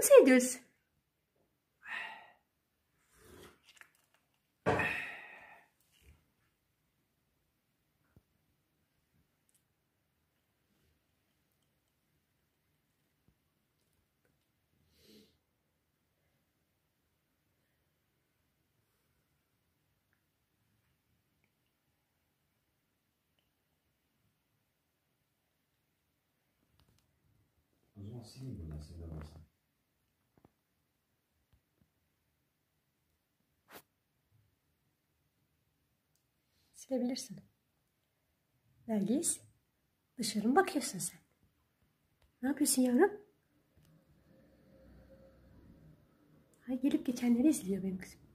Nasıl ediyorsun? O zaman sileyim buradan size de varsa. Silebilirsin. Nergis, dışarı mı bakıyorsun sen? Ne yapıyorsun yavrum? Ay, gelip geçenleri izliyor benim kızım.